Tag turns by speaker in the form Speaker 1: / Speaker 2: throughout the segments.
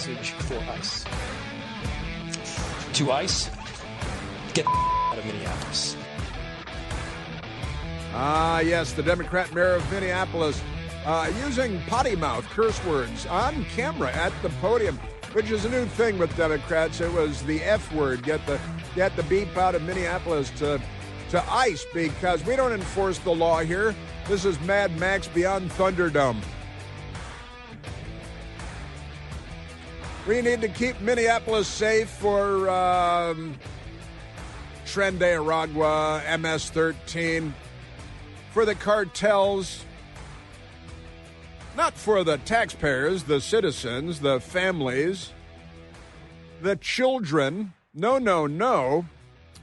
Speaker 1: message for ICE. To ICE, get out of Minneapolis.
Speaker 2: Yes, the Democrat mayor of Minneapolis using potty mouth curse words on camera at the podium, which is a new thing with Democrats. It was the F word, get the beep out of Minneapolis to ICE, because we don't enforce the law here. This is Mad Max Beyond Thunderdome. We need to keep Minneapolis safe for Tren de Aragua, MS-13, for the cartels, not for the taxpayers, the citizens, the families, the children. No,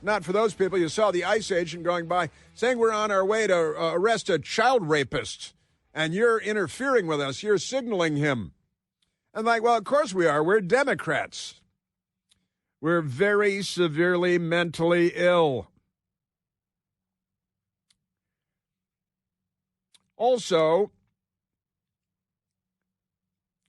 Speaker 2: not for those people. You saw the ICE agent going by saying we're on our way to arrest a child rapist, and you're interfering with us. You're signaling him. I'm like, well, of course we are. We're Democrats. We're very severely mentally ill. Also,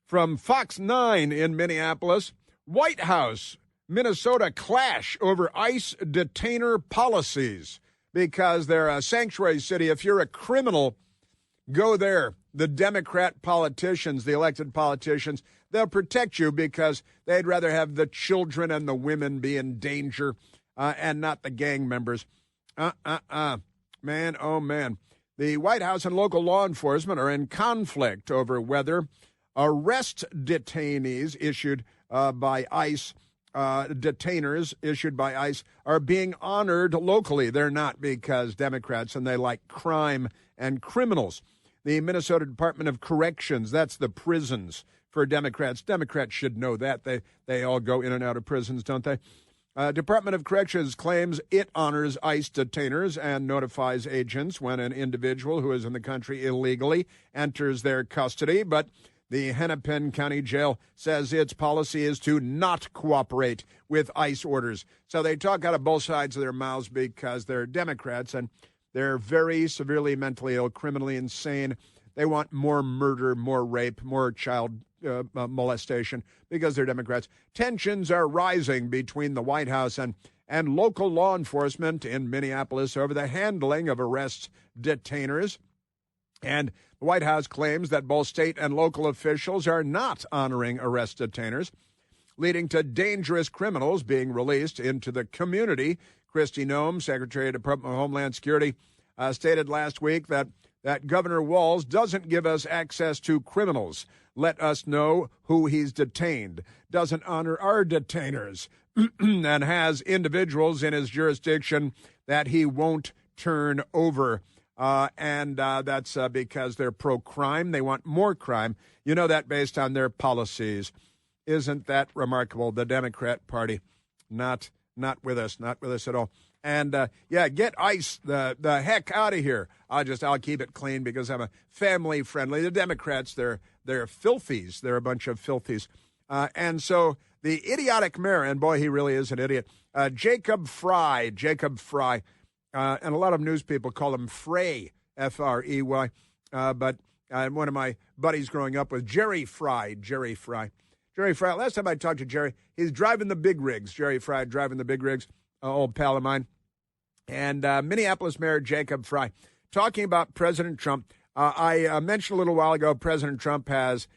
Speaker 2: from Fox 9 in Minneapolis, White House, Minnesota clash over ICE detainer policies because they're a sanctuary city. If you're a criminal, go there. The Democrat politicians, the elected politicians, they'll protect you because they'd rather have the children and the women be in danger and not the gang members. Man, oh, man. The White House and local law enforcement are in conflict over whether arrest detainees issued by ICE, detainers issued by ICE, are being honored locally. They're not, because Democrats, and they like crime and criminals. The Minnesota Department of Corrections, that's the prisons for Democrats. Democrats should know that. They all go in and out of prisons, don't they? Department of Corrections claims it honors ICE detainers and notifies agents when an individual who is in the country illegally enters their custody. But the Hennepin County Jail says its policy is to not cooperate with ICE orders. So they talk out of both sides of their mouths because they're Democrats and they're very severely mentally ill, criminally insane. They want more murder, more rape, more child molestation because they're Democrats. Tensions are rising between the White House and local law enforcement in Minneapolis over the handling of arrest detainers. And the White House claims that both state and local officials are not honoring arrest detainers, leading to dangerous criminals being released into the community. Kristi Noem, Secretary of the Department of Homeland Security, stated last week that Governor Walz doesn't give us access to criminals. Let us know who he's detained. Doesn't honor our detainers and has individuals in his jurisdiction that he won't turn over. And that's because they're pro-crime. They want more crime. You know that based on their policies. Isn't that remarkable? The Democrat Party, not with us at all. And, get ICE the heck out of here. I'll keep it clean because I'm a family friendly. The Democrats, they're filthies. They're a bunch of filthies. And so the idiotic mayor, and boy, he really is an idiot, Jacob Frey, and a lot of news people call him Frey, F-R-E-Y. But one of my buddies growing up was Jerry Frey. Last time I talked to Jerry, he's driving the big rigs. Jerry Frey driving the big rigs, old pal of mine. And Minneapolis Mayor Jacob Frey talking about President Trump. I mentioned a little while ago President Trump has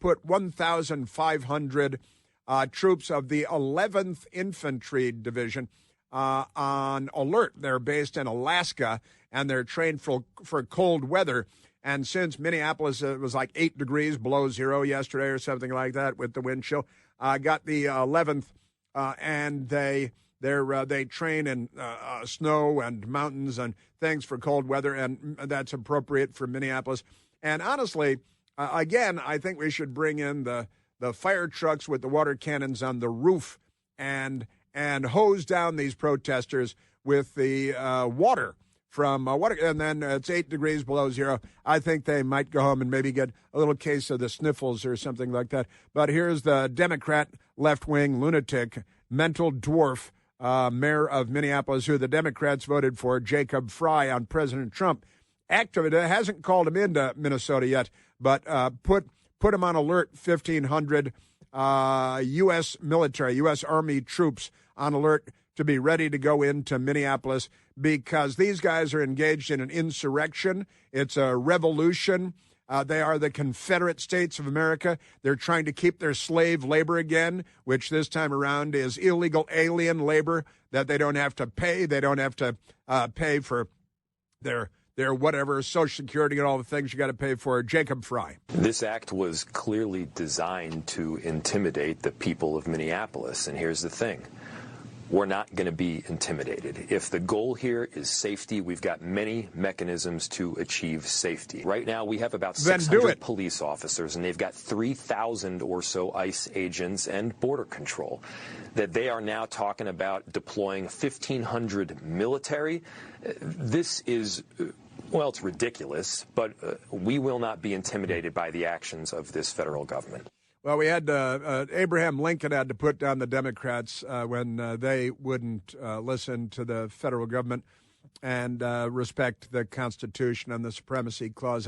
Speaker 2: put 1,500 troops of the 11th Infantry Division on alert. They're based in Alaska, and they're trained for cold weather. And since Minneapolis, it was like 8 degrees below zero yesterday or something like that with the wind chill, got the 11th, and they train in snow and mountains and things for cold weather, and that's appropriate for Minneapolis. And honestly, again, I think we should bring in the fire trucks with the water cannons on the roof and hose down these protesters with the water from water. And then it's 8 degrees below zero. I think they might go home and maybe get a little case of the sniffles or something like that. But here's the Democrat left-wing lunatic, mental dwarf, mayor of Minneapolis, who the Democrats voted for, Jacob Frey, on President Trump. Activist hasn't called him into Minnesota yet, but put him on alert. 1,500 U.S. military, U.S. Army troops on alert to be ready to go into Minneapolis because these guys are engaged in an insurrection. It's a revolution. They are the Confederate States of America. They're trying to keep their slave labor again, which this time around is illegal alien labor that they don't have to pay. They don't have to pay for their whatever, Social Security and all the things you got to pay for. Jacob Fry.
Speaker 3: This act was clearly designed to intimidate the people of Minneapolis. And here's the thing. We're not going to be intimidated. If the goal here is safety, we've got many mechanisms to achieve safety. Right now, we have about 600 police officers, and they've got 3,000 or so ICE agents and Border Control. That they are now talking about deploying 1,500 military. This is... Well, it's ridiculous, but we will not be intimidated by the actions of this federal government.
Speaker 2: Well, we had Abraham Lincoln had to put down the Democrats when they wouldn't listen to the federal government and respect the Constitution and the Supremacy Clause.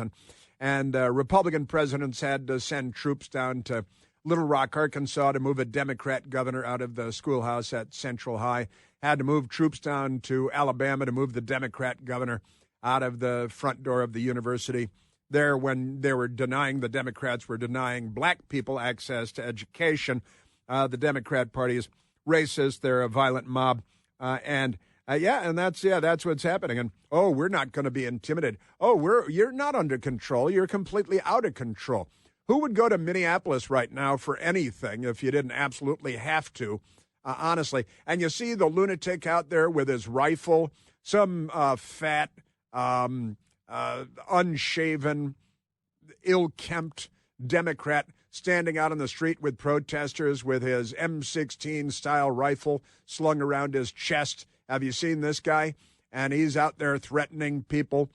Speaker 2: And Republican presidents had to send troops down to Little Rock, Arkansas, to move a Democrat governor out of the schoolhouse at Central High, had to move troops down to Alabama to move the Democrat governor out of the front door of the university there when they were denying, the Democrats were denying black people access to education. The Democrat Party is racist. They're a violent mob. And that's what's happening. And, we're not going to be intimidated. You're not under control. You're completely out of control. Who would go to Minneapolis right now for anything if you didn't absolutely have to, honestly? And you see the lunatic out there with his rifle, some fat, unshaven, ill-kempt Democrat standing out on the street with protesters with his M16-style rifle slung around his chest. Have you seen this guy? And he's out there threatening people.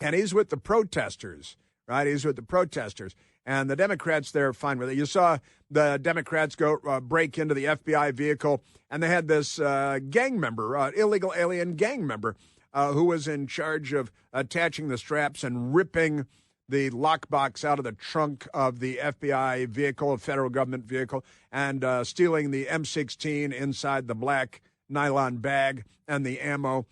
Speaker 2: And he's with the protesters, right? He's with the protesters. And the Democrats, they're fine with it. You saw the Democrats go break into the FBI vehicle, and they had this gang member, illegal alien gang member, who was in charge of attaching the straps and ripping the lockbox out of the trunk of the FBI vehicle, a federal government vehicle, and stealing the M16 inside the black nylon bag and the ammo.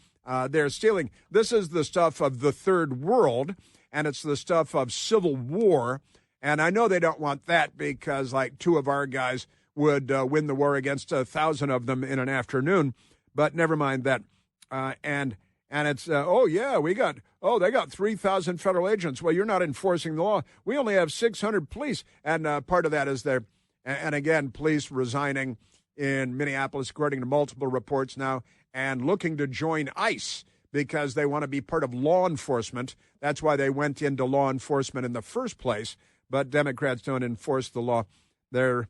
Speaker 2: They're stealing. This is the stuff of the third world, and it's the stuff of civil war. And I know they don't want that because, like, 2 of our guys would win the war against 1,000 of them in an afternoon. But never mind that. And it's, they got 3,000 federal agents. Well, you're not enforcing the law. We only have 600 police. And part of that is and again, police resigning in Minneapolis, according to multiple reports now, and looking to join ICE because they want to be part of law enforcement. That's why they went into law enforcement in the first place. But Democrats don't enforce the law. They're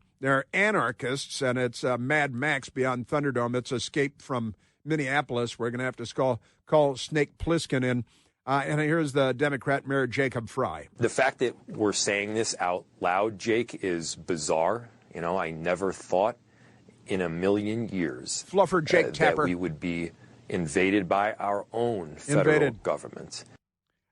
Speaker 2: anarchists, and it's Mad Max beyond Thunderdome. It's Escape from Minneapolis. We're going to have to call Snake Plissken in. And here's the Democrat Mayor Jacob Fry.
Speaker 3: The fact that we're saying this out loud, Jake, is bizarre. You know, I never thought in a million years
Speaker 2: Fluffer Jake Tapper
Speaker 3: that we would be invaded by our own federal government.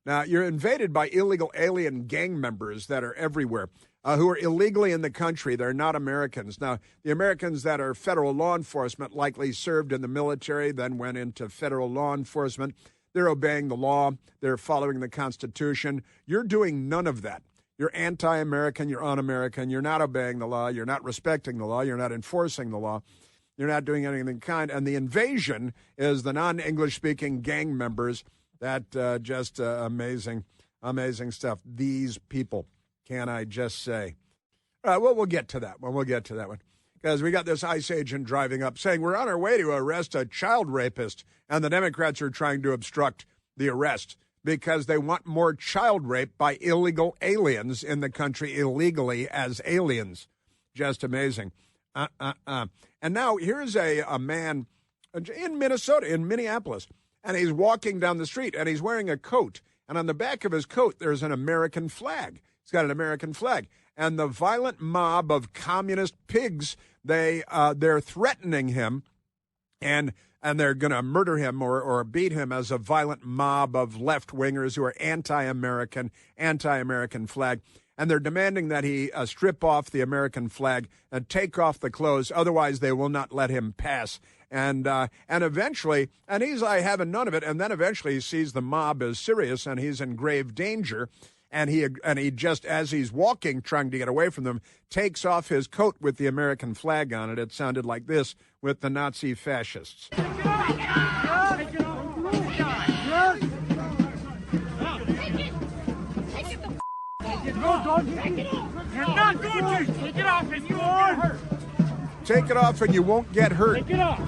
Speaker 2: Now, you're invaded by illegal alien gang members that are everywhere, who are illegally in the country. They're not Americans. Now, the Americans that are federal law enforcement likely served in the military, then went into federal law enforcement. They're obeying the law. They're following the Constitution. You're doing none of that. You're anti-American. You're un-American. You're not obeying the law. You're not respecting the law. You're not enforcing the law. You're not doing anything kind. And the invasion is the non-English-speaking gang members. That just amazing stuff. These people, can I just say? All right, well, we'll get to that one. Because we got this ICE agent driving up saying we're on our way to arrest a child rapist, and the Democrats are trying to obstruct the arrest because they want more child rape by illegal aliens in the country illegally as aliens. Just amazing. And now here's a man in Minnesota, in Minneapolis, and he's walking down the street, and he's wearing a coat. And on the back of his coat, there's an American flag. He's got an American flag. And the violent mob of communist pigs, they're threatening him, and they're going to murder him or beat him as a violent mob of left-wingers who are anti-American flag. and they're demanding that he strip off the American flag and take off the clothes. Otherwise, they will not let him pass. And eventually, and he's having none of it. And then eventually he sees the mob is serious and he's in grave danger. And he just, as he's walking, trying to get away from them, takes off his coat with the American flag on it. It sounded like this with the Nazi fascists. Take it off and you won't get hurt. Take it off.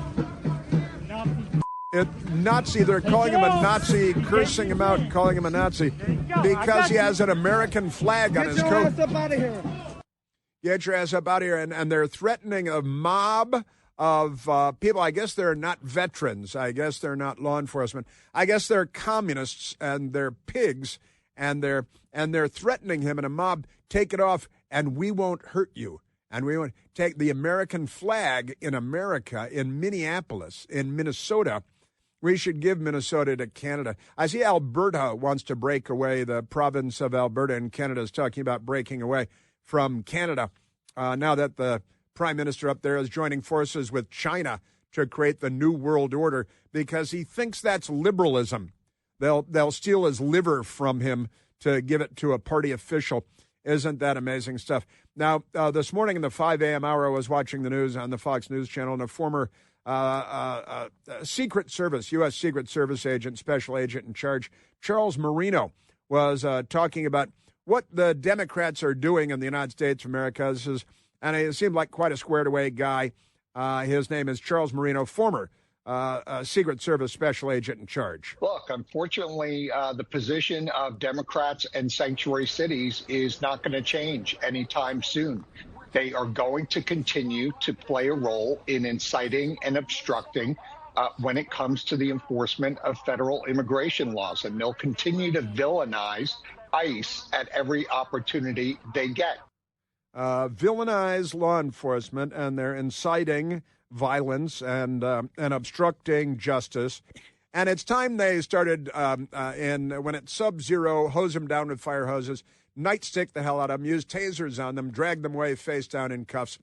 Speaker 2: Nazi, they're calling him a Nazi, cursing him out, calling him a Nazi because he has an American flag on his coat. Get your ass up out of here. Get your ass up out of here. And they're threatening a mob of people. I guess they're not veterans. I guess they're not law enforcement. I guess they're communists and they're pigs, and they're threatening him in a mob. Take it off and we won't hurt you. And we want to take the American flag in America, in Minneapolis, in Minnesota. We should give Minnesota to Canada. I see Alberta wants to break away. The province of Alberta in Canada is talking about breaking away from Canada now that the prime minister up there is joining forces with China to create the New World Order because he thinks that's liberalism. They'll steal his liver from him to give it to a party official. Isn't that amazing stuff? Now, this morning in the 5 a.m. hour, I was watching the news on the Fox News Channel, and a former Secret Service, U.S. Secret Service agent, special agent in charge, Charles Marino, was talking about what the Democrats are doing in the United States of America. And he seemed like quite a squared-away guy. His name is Charles Marino, former Secret Service special agent in charge.
Speaker 4: Look, unfortunately, the position of Democrats and sanctuary cities is not going to change anytime soon. They are going to continue to play a role in inciting and obstructing when it comes to the enforcement of federal immigration laws. And they'll continue to villainize ICE at every opportunity they get.
Speaker 2: Villainize law enforcement, and they're inciting violence and obstructing justice. And it's time they started, when it's sub-zero, hose them down with fire hoses, nightstick the hell out of them, use tasers on them, drag them away face down in cuffs,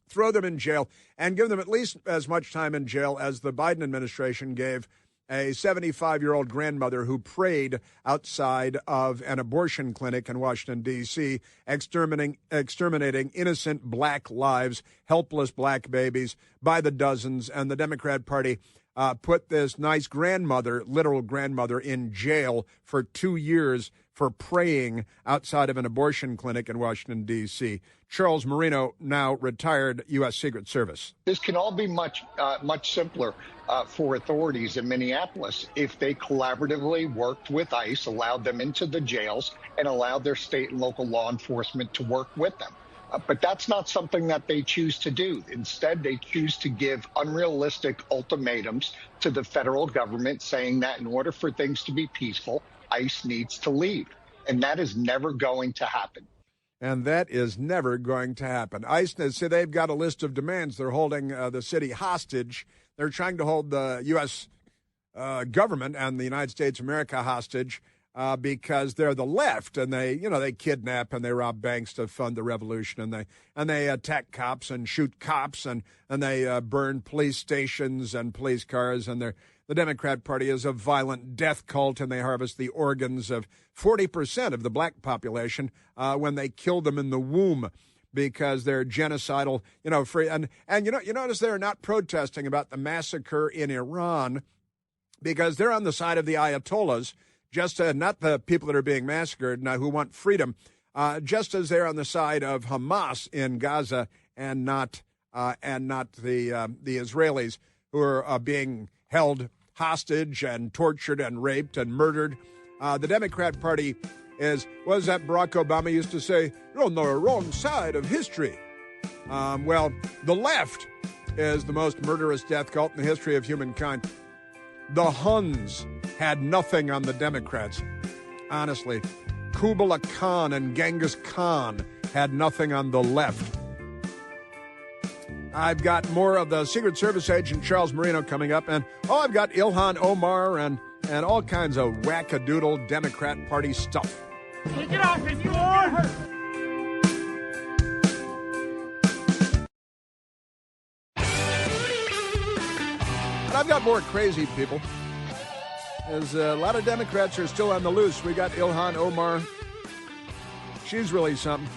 Speaker 2: throw them in jail, and give them at least as much time in jail as the Biden administration gave a 75-year-old grandmother who prayed outside of an abortion clinic in Washington, D.C., exterminating innocent black lives, helpless black babies by the dozens. And the Democrat Party put this nice grandmother, literal grandmother, in jail for 2 years for praying outside of an abortion clinic in Washington, D.C. Charles Marino, now retired U.S. Secret Service.
Speaker 4: This can all be much simpler for authorities in Minneapolis if they collaboratively worked with ICE, allowed them into the jails, and allowed their state and local law enforcement to work with them. But that's not something that they choose to do. Instead, they choose to give unrealistic ultimatums to the federal government, saying that in order for things to be peaceful, ICE needs to leave. And that is never going to happen.
Speaker 2: And that is never going to happen. ICE says they've got a list of demands. They're holding the city hostage. They're trying to hold the U.S. Government and the United States of America hostage because they're the left, and they kidnap and they rob banks to fund the revolution, and they attack cops and shoot cops, and they burn police stations and police cars, and the Democrat Party is a violent death cult, and they harvest the organs of 40% of the black population when they kill them in the womb because they're genocidal, free. And you notice they're not protesting about the massacre in Iran because they're on the side of the Ayatollahs, just not the people that are being massacred now who want freedom, just as they're on the side of Hamas in Gaza and not the Israelis who are being held hostage and tortured and raped and murdered. The Democrat Party is, what is that Barack Obama used to say? You're on the wrong side of history. Well, the left is the most murderous death cult in the history of humankind. The Huns had nothing on the Democrats. Honestly, Kublai Khan and Genghis Khan had nothing on the left. I've got more of the Secret Service agent Charles Marino coming up, and I've got Ilhan, Omar, and all kinds of wackadoodle Democrat Party stuff.
Speaker 5: Take it off and you are hurt.
Speaker 2: I've got more crazy people. There's a lot of Democrats are still on the loose. We got Ilhan Omar. She's really something.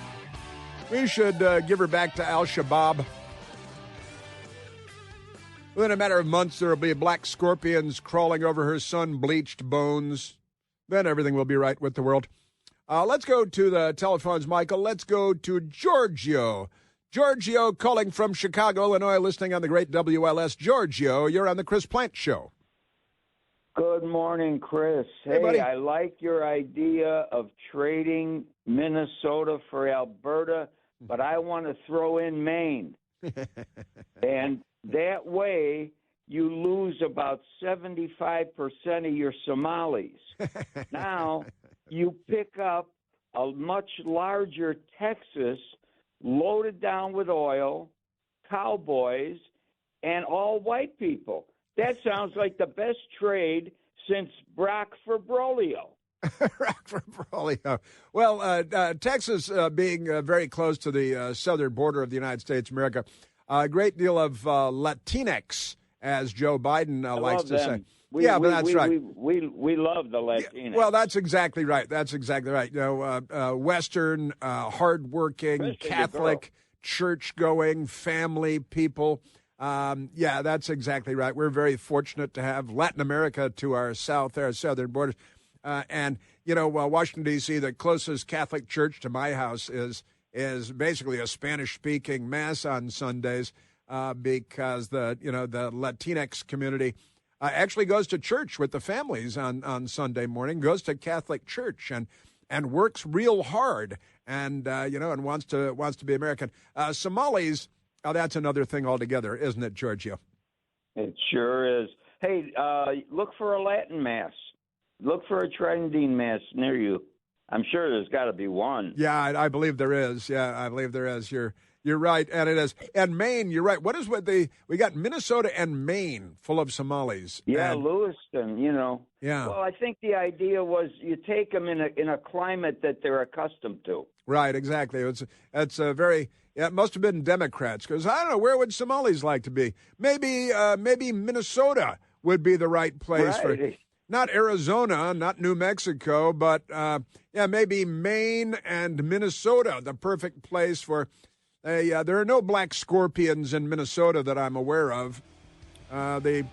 Speaker 2: We should give her back to Al-Shabaab. Within a matter of months, there will be black scorpions crawling over her sun-bleached bones. Then everything will be right with the world. Let's go to the telephones, Michael. Let's go to Giorgio. Giorgio calling from Chicago, Illinois, listening on the great WLS. Giorgio, you're on the Chris Plant Show.
Speaker 5: Good morning, Chris.
Speaker 2: Hey, buddy.
Speaker 5: I like your idea of trading Minnesota for Alberta, but I want to throw in Maine. And that way you lose about 75% of your Somalis. Now you pick up a much larger Texas loaded down with oil, cowboys, and all white people. That sounds like the best trade since Brock for Brolio.
Speaker 2: Brock for Brolio. Well, Texas being very close to the southern border of the United States of America, a great deal of Latinx, as Joe Biden likes to say. But that's right.
Speaker 5: We love the Latinx.
Speaker 2: Yeah, well, that's exactly right. That's exactly right. You know, Western, hardworking, Catholic, church-going, family people. Yeah, that's exactly right. We're very fortunate to have Latin America to our south, our southern borders. And, you know, Washington, D.C., the closest Catholic church to my house is basically a Spanish-speaking mass on Sundays because the Latinx community actually goes to church with the families on Sunday morning, goes to Catholic church and works real hard and wants to be American. Somalis, that's another thing altogether, isn't it, Giorgio?
Speaker 5: It sure is. Hey, look for a Latin mass. Look for a trending mass near you. I'm sure there's got to be one.
Speaker 2: Yeah, I believe there is. Yeah, I believe there is. You're right, and it is. And Maine, you're right. We got Minnesota and Maine full of Somalis.
Speaker 5: Yeah, Lewiston,
Speaker 2: Yeah.
Speaker 5: Well, I think the idea was you take them in a climate that they're accustomed to.
Speaker 2: Right, exactly. It must have been Democrats, because I don't know, where would Somalis like to be? Maybe Minnesota would be the right place for. Not Arizona, not New Mexico, but maybe Maine and Minnesota, the perfect place for. There are no black scorpions in Minnesota that I'm aware of. The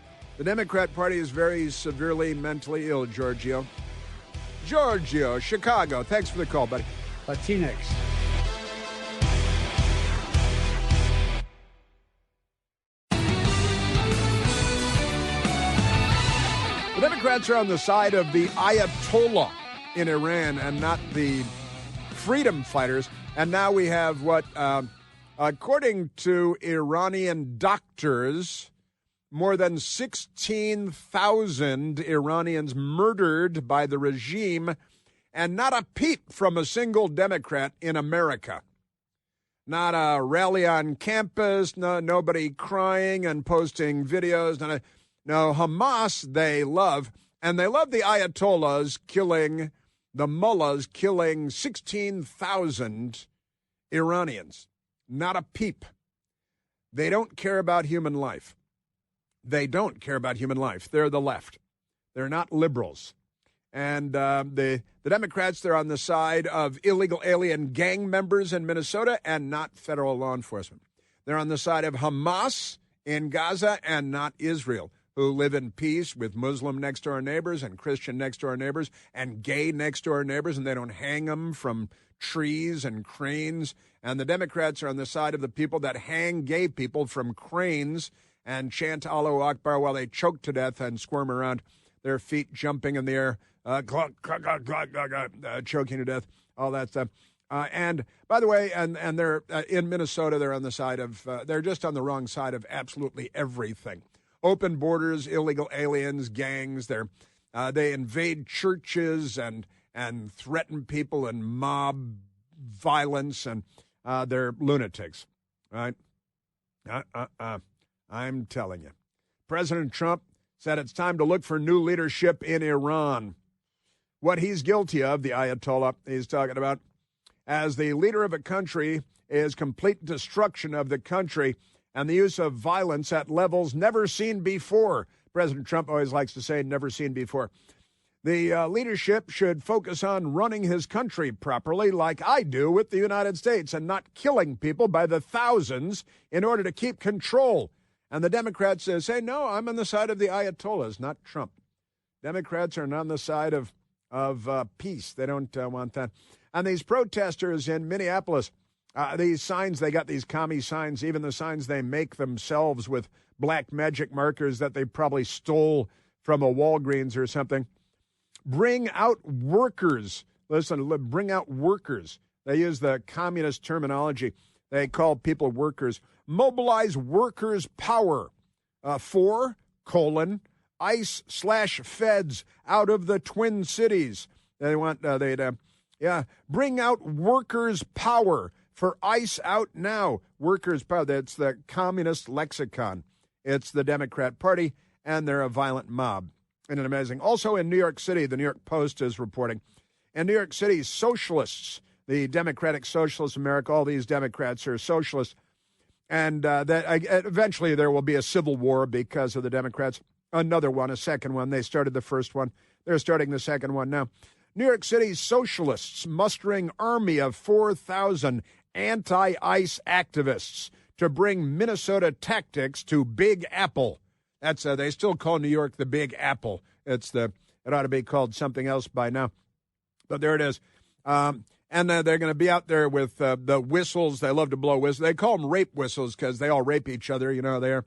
Speaker 2: Democrat Party is very severely mentally ill, Giorgio. Giorgio, Chicago. Thanks for the call, buddy.
Speaker 6: Latinx.
Speaker 2: The Democrats are on the side of the Ayatollah in Iran and not the freedom fighters. And now we have what, according to Iranian doctors, more than 16,000 Iranians murdered by the regime, and not a peep from a single Democrat in America. Not a rally on campus, nobody crying and posting videos. No, Hamas they love, and they love the Ayatollahs killing, the mullahs killing 16,000 Iranians. Not a peep. They don't care about human life. They don't care about human life. They're the left. They're not liberals. And the Democrats, they're on the side of illegal alien gang members in Minnesota and not federal law enforcement. They're on the side of Hamas in Gaza and not Israel, who live in peace with Muslim next-door neighbors and Christian next-door neighbors and gay next-door neighbors, and they don't hang them from trees and cranes. And the Democrats are on the side of the people that hang gay people from cranes and chant Allahu Akbar while they choke to death and squirm around, their feet jumping in the air, choking to death, all that stuff. And by the way, and they're in Minnesota, they're on the side of, they're just on the wrong side of absolutely everything. Open borders, illegal aliens, gangs. They invade churches and threaten people and mob violence, and they're lunatics, right? I'm telling you. President Trump said it's time to look for new leadership in Iran. What he's guilty of, the Ayatollah he's talking about, as the leader of a country, is complete destruction of the country and the use of violence at levels never seen before President Trump always likes to say, never seen before. The leadership should focus on running his country properly like I do with the United States and not killing people by the thousands in order to keep control. And the Democrats say, no, I'm on the side of the Ayatollahs, not Trump. Democrats are not on the side of peace. They don't want that. And these protesters in Minneapolis, these signs, they got these commie signs, even the signs they make themselves with black magic markers that they probably stole from a Walgreens or something. Bring out workers. Listen, bring out workers. They use the communist terminology. They call people workers. Mobilize workers' power. ICE/feds out of the Twin Cities. They want, bring out workers' power for ICE out now. Workers' power. That's the communist lexicon. It's the Democrat Party, and they're a violent mob. Isn't it amazing? Also in New York City, the New York Post is reporting, in New York City, socialists, the Democratic Socialists of America, all these Democrats are socialists, and that eventually there will be a civil war because of the Democrats. Another one, a second one. They started the first one. They're starting the second one now. New York City socialists mustering army of 4,000 anti-ICE activists to bring Minnesota tactics to Big Apple. That's they still call New York the Big Apple. It ought to be called something else by now, but there it is. And they're going to be out there with the whistles. They love to blow whistles. They call them rape whistles because they all rape each other. You know, they're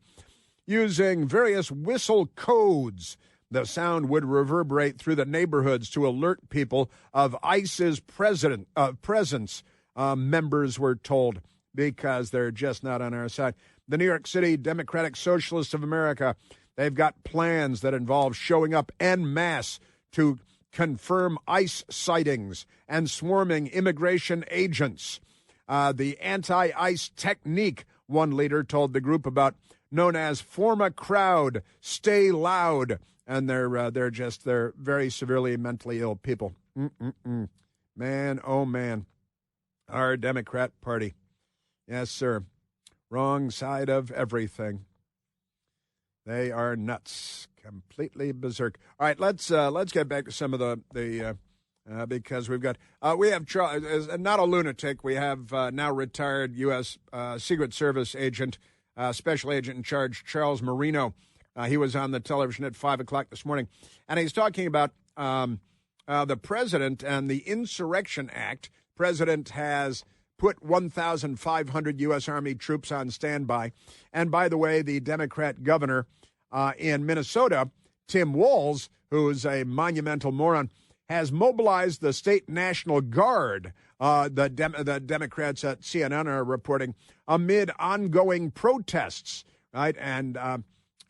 Speaker 2: using various whistle codes. The sound would reverberate through the neighborhoods to alert people of ICE's presence. Members were told because they're just not on our side. The New York City Democratic Socialists of America, they've got plans that involve showing up en masse to confirm ICE sightings and swarming immigration agents. The anti-ICE technique, one leader told the group about, known as form a crowd, stay loud, and they're very severely mentally ill people. Man, oh man, our Democrat Party. Yes, sir. Wrong side of everything. They are nuts, completely berserk. All right, let's get back to some of the because we have Charles, not a lunatic. We have now retired U.S. Secret Service agent, special agent in charge, Charles Marino. He was on the television at 5:00 this morning, and he's talking about the president and the Insurrection Act. President has put 1,500 U.S. Army troops on standby. And by the way, the Democrat governor in Minnesota, Tim Walz, who's a monumental moron, has mobilized the state National Guard. The Democrats at CNN are reporting amid ongoing protests, right? And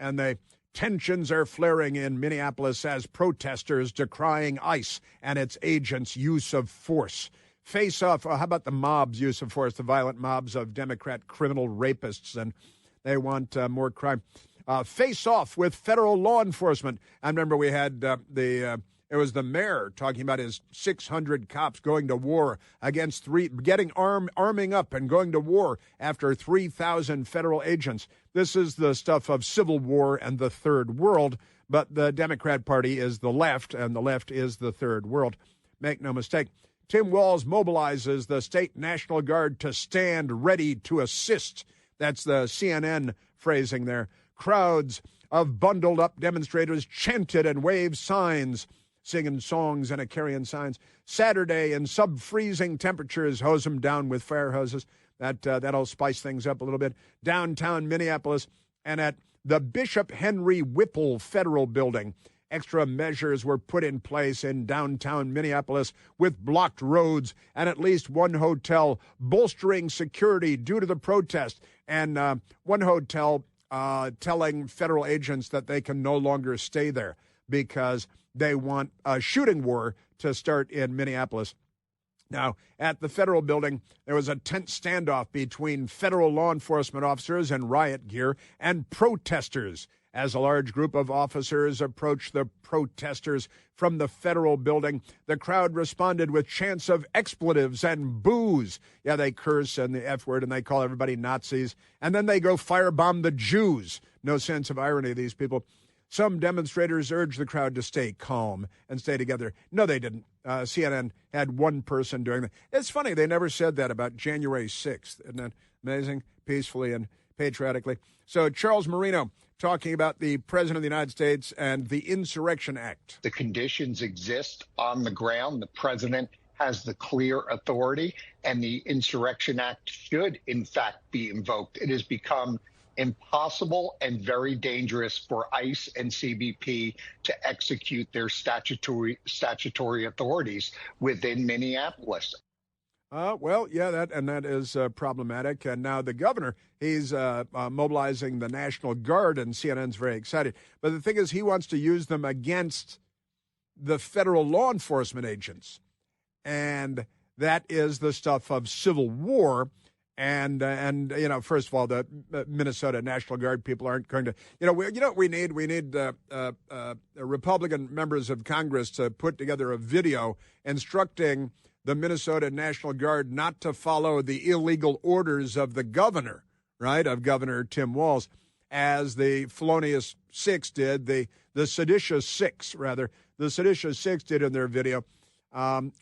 Speaker 2: the tensions are flaring in Minneapolis as protesters decrying ICE and its agents' use of force. Face off. How about the mob's use of force, the violent mobs of Democrat criminal rapists, and they want more crime. Face off with federal law enforcement. I remember we had it was the mayor talking about his 600 cops going to war against arming up and going to war after 3,000 federal agents. This is the stuff of civil war and the third world, but the Democrat Party is the left, and the left is the third world. Make no mistake. Tim Walz mobilizes the state National Guard to stand ready to assist. That's the CNN phrasing there. Crowds of bundled-up demonstrators chanted and waved signs, singing songs and carrying signs. Saturday, in sub-freezing temperatures, hose them down with fire hoses. That'll spice things up a little bit. Downtown Minneapolis and at the Bishop Henry Whipple Federal Building, extra measures were put in place in downtown Minneapolis with blocked roads and at least one hotel bolstering security due to the protest, and one hotel telling federal agents that they can no longer stay there because they want a shooting war to start in Minneapolis. Now, at the federal building, there was a tense standoff between federal law enforcement officers in riot gear and protesters. As a large group of officers approached the protesters from the federal building, the crowd responded with chants of expletives and boos. Yeah, they curse and the F word, and they call everybody Nazis. And then they go firebomb the Jews. No sense of irony, these people. Some demonstrators urged the crowd to stay calm and stay together. No, they didn't. CNN had one person doing that. It's funny, they never said that about January 6th. Isn't that amazing? Peacefully and patriotically. So Charles Marino talking about the President of the United States and the Insurrection Act.
Speaker 4: The conditions exist on the ground. The President has the clear authority, and the Insurrection Act should, in fact, be invoked. It has become impossible and very dangerous for ICE and CBP to execute their statutory authorities within Minneapolis.
Speaker 2: Well, yeah, that is problematic. And now the governor, he's mobilizing the National Guard, and CNN's very excited. But the thing is, he wants to use them against the federal law enforcement agents. And that is the stuff of civil war. And first of all, the Minnesota National Guard people aren't going to, we need Republican members of Congress to put together a video instructing the Minnesota National Guard not to follow the illegal orders of the governor, right, of Governor Tim Walz, as the Felonious Six did, the Seditious Six, rather. The Seditious Six did in their video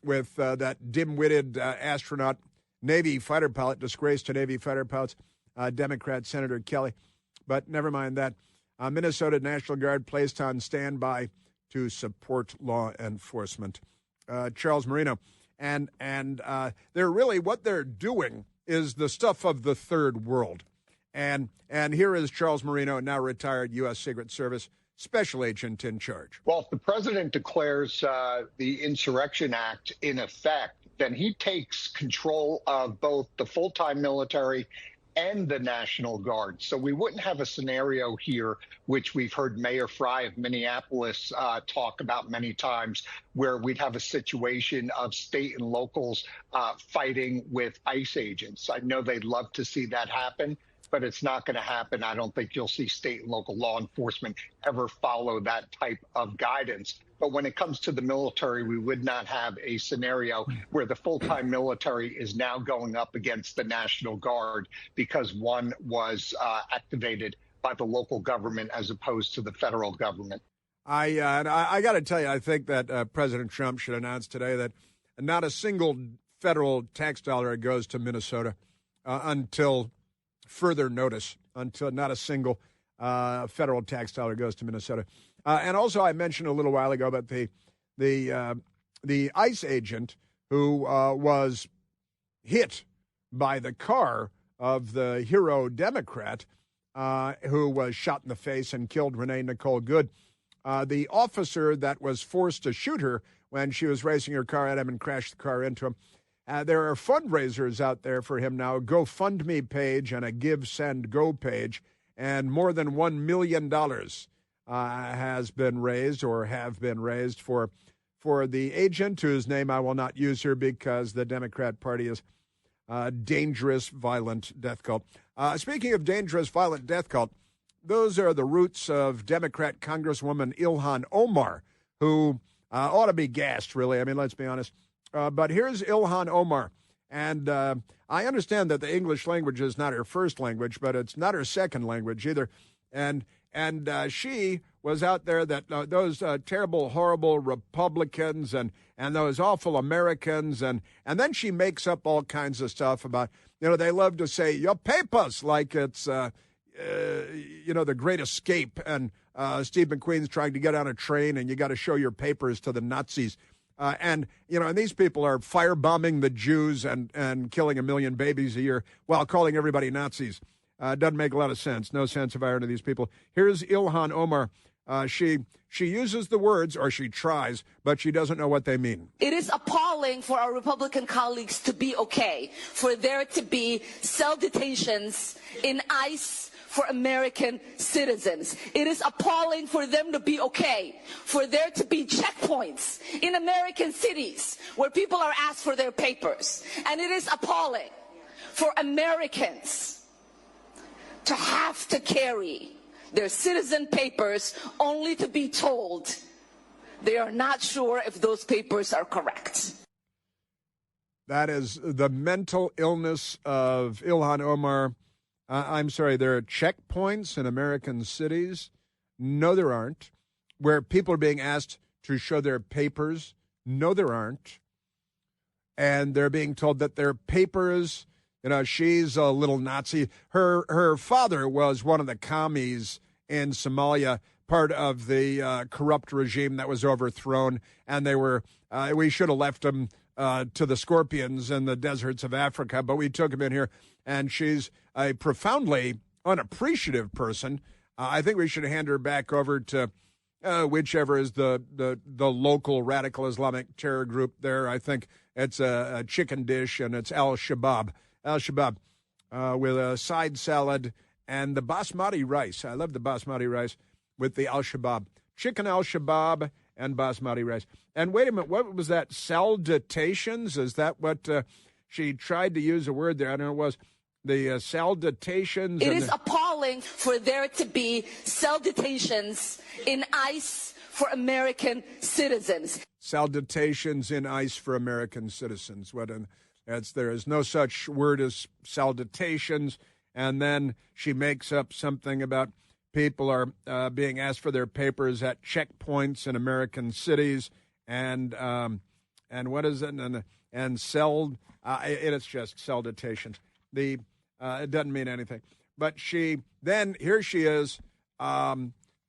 Speaker 2: with that dim-witted astronaut, Navy fighter pilot, disgrace to Navy fighter pilots, Democrat Senator Kelly. But never mind that. Minnesota National Guard placed on standby to support law enforcement. Charles Marino. And they're really, what they're doing is the stuff of the third world. And here is Charles Marino, now retired U.S. Secret Service special agent in charge.
Speaker 4: Well, if the president declares the Insurrection Act in effect, then he takes control of both the full-time military and the National Guard. So we wouldn't have a scenario here, which we've heard Mayor Fry of Minneapolis talk about many times, where we'd have a situation of state and locals fighting with ICE agents. I know they'd love to see that happen, but it's not going to happen. I don't think you'll see state and local law enforcement ever follow that type of guidance. But when it comes to the military, we would not have a scenario where the full-time military is now going up against the National Guard because one was activated by the local government as opposed to the federal government.
Speaker 2: I got to tell you, I think that President Trump should announce today that not a single federal tax dollar goes to Minnesota until further notice, until not a single federal tax dollar goes to Minnesota. And also, I mentioned a little while ago about the ICE agent who was hit by the car of the hero Democrat who was shot in the face and killed Renee Nicole Good. The officer that was forced to shoot her when she was racing her car at him and crashed the car into him. There are fundraisers out there for him now, a GoFundMe page and a Give, Send, Go page, and more than $1 million has been raised or have been raised for the agent, whose name I will not use here because the Democrat Party is a dangerous, violent death cult. Speaking of dangerous, violent death cult, those are the roots of Democrat Congresswoman Ilhan Omar, who ought to be gassed, really. I mean, let's be honest. But here's Ilhan Omar. And I understand that the English language is not her first language, but it's not her second language either. And she was out there that those terrible, horrible Republicans and those awful Americans. And then she makes up all kinds of stuff about, they love to say, your papers, like it's, the Great Escape. And Steve McQueen's trying to get on a train and you got to show your papers to the Nazis. And these people are firebombing the Jews and killing 1 million babies a year while calling everybody Nazis. Doesn't make a lot of sense. No sense of irony to these people. Here's Ilhan Omar. She uses the words, or she tries, but she doesn't know what they mean.
Speaker 6: It is appalling for our Republican colleagues to be okay, for there to be cell detentions in ICE for American citizens. It is appalling for them to be okay, for there to be checkpoints in American cities where people are asked for their papers. And it is appalling for Americans to have to carry their citizen papers only to be told they are not sure if those papers are correct.
Speaker 2: That is the mental illness of Ilhan Omar. I'm sorry, there are checkpoints in American cities No, there aren't. Where people are being asked to show their papers. No, there aren't. And they're being told that their papers, she's a little Nazi. Her father was one of the commies in Somalia, part of the corrupt regime that was overthrown. And we should have left them to the scorpions in the deserts of Africa, but we took him in here. And she's a profoundly unappreciative person. I think we should hand her back over to whichever is the local radical Islamic terror group there. I think it's a chicken dish, and it's Al-Shabaab. Al-Shabaab with a side salad and the basmati rice. I love the basmati rice with the Al-Shabaab. Chicken Al-Shabaab and basmati rice. And wait a minute, what was that? Salutations? Is that what she tried to use a word there? I don't know, it was the salutations.
Speaker 6: It is appalling for there to be salutations in ICE for American citizens.
Speaker 2: Salutations in ICE for American citizens. There is no such word as salutations. And then she makes up something about people are being asked for their papers at checkpoints in American cities, and what is it? And it's just salutations. It doesn't mean anything. But here she is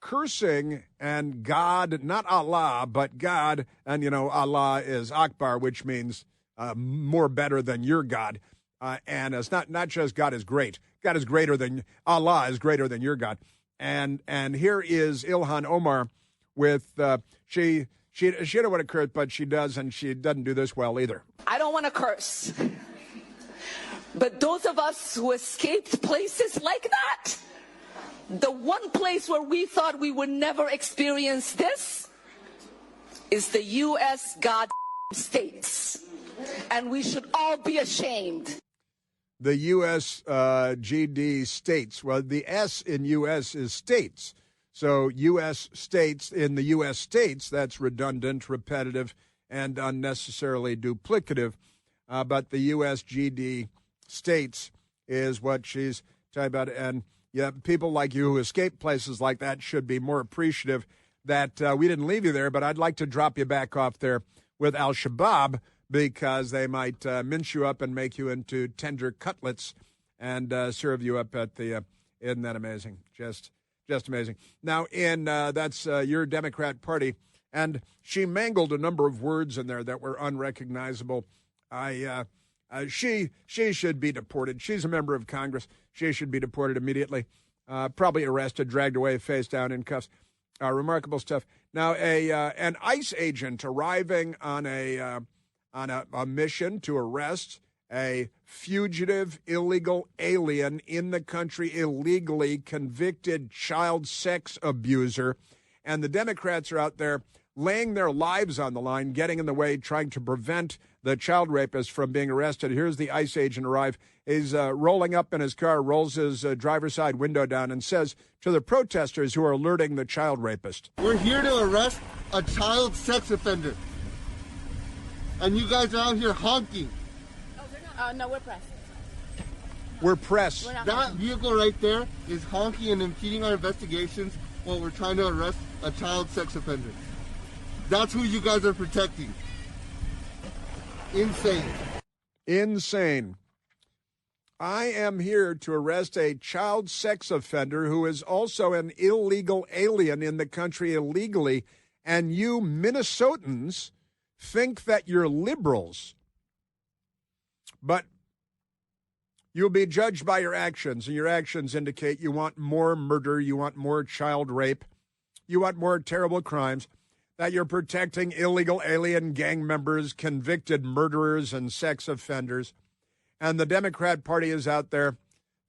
Speaker 2: cursing, and God, not Allah, but God, and Allah is Akbar, which means more better than your God. And it's not just God is great. God is greater than Allah is greater than your God. And here is Ilhan Omar with she don't want to curse, but she does, and she doesn't do this well either.
Speaker 6: I don't want to curse, but those of us who escaped places like that, the one place where we thought we would never experience this is the U.S. States, and we should all be ashamed.
Speaker 2: The U.S. GD states. Well, the S in U.S. is states. So U.S. states in the U.S. states, that's redundant, repetitive, and unnecessarily duplicative. But the U.S. GD states is what she's talking about. And yeah, people like you who escape places like that should be more appreciative that we didn't leave you there, but I'd like to drop you back off there with Al-Shabaab, because they might mince you up and make you into tender cutlets and serve you up at the. Isn't that amazing? Just amazing. Now, that's your Democrat Party, and she mangled a number of words in there that were unrecognizable. She should be deported. She's a member of Congress. She should be deported immediately. Probably arrested, dragged away, face down in cuffs. Remarkable stuff. Now, an ICE agent arriving on a mission to arrest a fugitive illegal alien in the country, illegally convicted child sex abuser. And the Democrats are out there laying their lives on the line, getting in the way, trying to prevent the child rapist from being arrested. Here's the ICE agent arrive. He's rolling up in his car, rolls his driver's side window down, and says to the protesters who are alerting the child rapist,
Speaker 7: "We're here to arrest a child sex offender. And you guys are out here honking."
Speaker 8: Oh, they're not. No, we're press.
Speaker 2: We're press.
Speaker 7: That vehicle right there is honking and impeding our investigations while we're trying to arrest a child sex offender. That's who you guys are protecting. Insane.
Speaker 2: Insane. I am here to arrest a child sex offender who is also an illegal alien in the country illegally, and you Minnesotans think that you're liberals, but you'll be judged by your actions, and your actions indicate you want more murder, you want more child rape, you want more terrible crimes, that you're protecting illegal alien gang members, convicted murderers, and sex offenders. And the Democrat Party is out there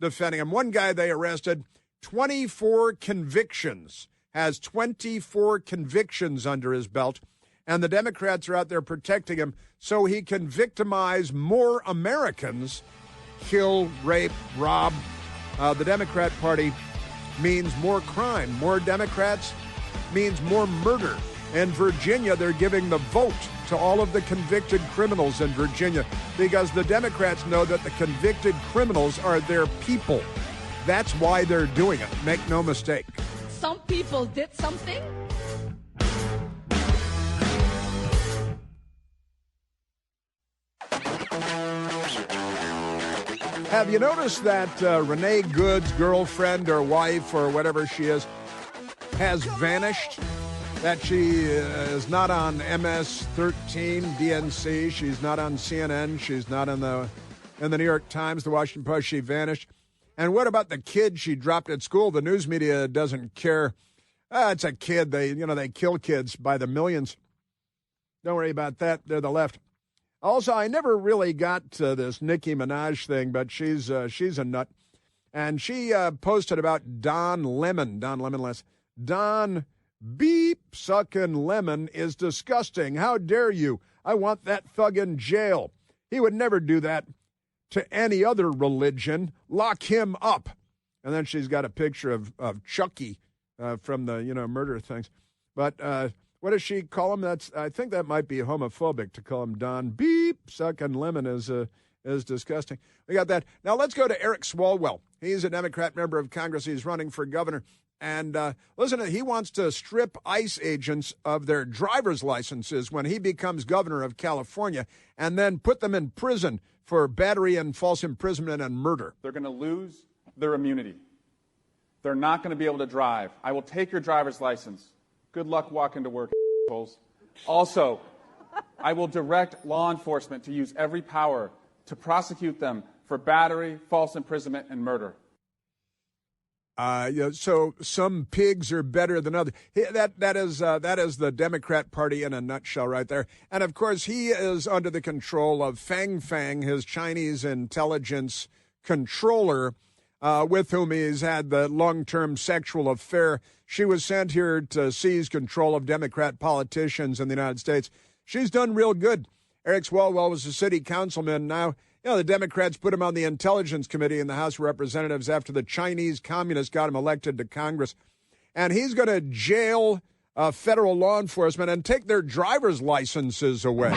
Speaker 2: defending them. One guy they arrested, 24 convictions, has 24 convictions under his belt. And the Democrats are out there protecting him so he can victimize more Americans, kill, rape, rob. The Democrat Party means more crime. More Democrats means more murder. In Virginia, they're giving the vote to all of the convicted criminals in Virginia because the Democrats know that the convicted criminals are their people. That's why they're doing it. Make no mistake.
Speaker 6: some people did something.
Speaker 2: Have you noticed that Renee Good's girlfriend or wife or whatever she is has vanished? That she is not on MS-13 DNC. She's not on CNN. She's not in the New York Times, the Washington Post. She vanished. And what about the kid she dropped at school? The news media doesn't care. It's a kid. They kill kids by the millions. Don't worry about that. They're the left. Also, I never really got to this Nicki Minaj thing, but she's a nut. And she posted about Don Beep sucking Lemon is disgusting. How dare you? I want that thug in jail. He would never do that to any other religion. Lock him up. And then she's got a picture of Chucky from the murder things. But what does she call him? I think that might be homophobic to call him Don Beep sucking Lemon is disgusting. We got that. Now let's go to Eric Swalwell. He's a Democrat member of Congress. He's running for governor. And listen, he wants to strip ICE agents of their driver's licenses when he becomes governor of California and then put them in prison for battery and false imprisonment and murder.
Speaker 9: They're going to lose their immunity. They're not going to be able to drive. I will take your driver's license. Good luck walking to work, assholes. Also, I will direct law enforcement to use every power to prosecute them for battery, false imprisonment, and murder.
Speaker 2: So some pigs are better than others. That is the Democrat Party in a nutshell right there. And, of course, he is under the control of Fang Fang, his Chinese intelligence controller, with whom he's had the long-term sexual affair. She was sent here to seize control of Democrat politicians in the United States. She's done real good. Eric Swalwell was a city councilman. Now, the Democrats put him on the Intelligence Committee in the House of Representatives after the Chinese communists got him elected to Congress. And he's going to jail federal law enforcement and take their driver's licenses away.